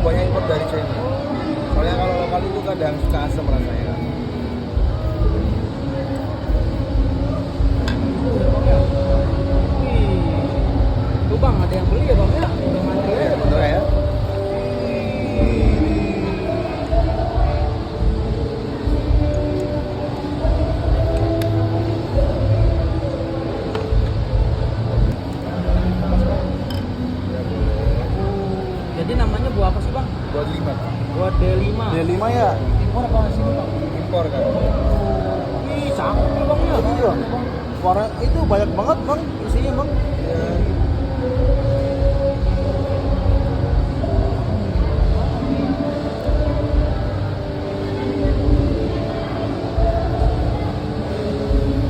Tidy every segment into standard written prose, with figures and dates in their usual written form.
buahnya impor dari China. Soalnya kalau lokal itu kadang suka asam rasanya. Tuh bang, ada yang beli ya bang ya? Udah ngantri Ya, ya? bener ya. Jadi namanya buah apa sih bang? Buat 5. Buah D5. D5 ya. Impor apa sini bang? Impor kan. Wih, cakep ya bang ya? Iya. Warna itu banyak banget bang isinya bang. Ya.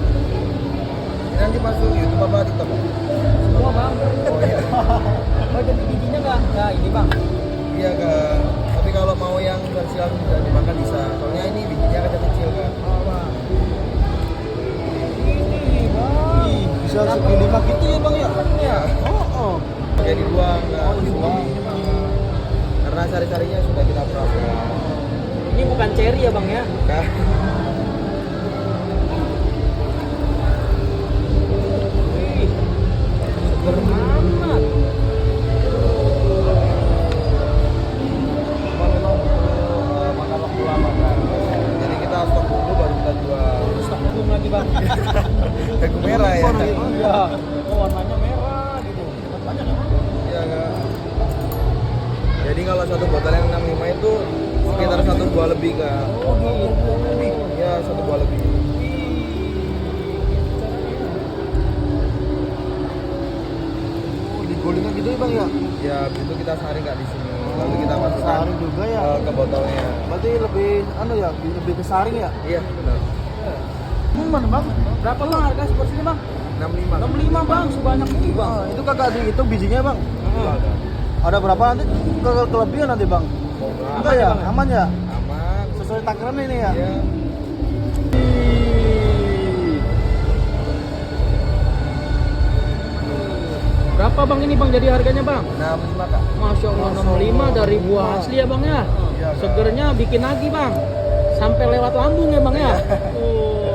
Ini nanti masuk YouTube apa TikTok? Semua bang. Oh iya. Oh jadi bijinya nggak ini bang? Iya kan. Tapi kalau mau yang versi langsung bisa dimakan bisa. Soalnya ini bijinya kecil kan. Oh bang. Ini bang. Ih, bisa segi 5 gitu ya bang ya? Ya. Oh. Kayak dibuang. Nah, Oh, dibuang. Karena sari-sarinya sudah kita proses. Ini bukan cherry ya bang ya? Nah, Wih, seger amat. cuma memang butuh makan waktu lama kan. Jadi kita stok dulu baru kita jual. Stok belum lagi bang. Jagung merah ya. Iya. Oh warnanya merah gitu. Banyak ya bang? Iya kan. Jadi kalau satu botol yang 65 itu sekitar satu buah lebih kan. Oh gitu. Iya, satu buah lebih. Oh, digulingnya gitu ya bang ya? Ya, itu kita saring nggak di sini. Lalu kita masukkan Saring juga ya. ke botolnya. Berarti lebih ya, lebih ke saring ya? Iya, benar. Mana bang? Berapa bang harga seperti ini bang? 65. 65 bang, sebanyak ini bang. Ah, itu kagak dihitung bijinya bang? Enggak ada. Ada berapa nanti kelebihan nanti bang? Enggak ya? Bang? Aman ya? Aman. Sesuai takaran ini ya? Iya. Berapa bang ini bang jadi harganya bang? 65 Kak. Masya Allah 65 dari buah asli ya bang ya. Iya, Kak. Segernya bikin lagi bang. Sampai lewat lambung ya bang ya. Oh.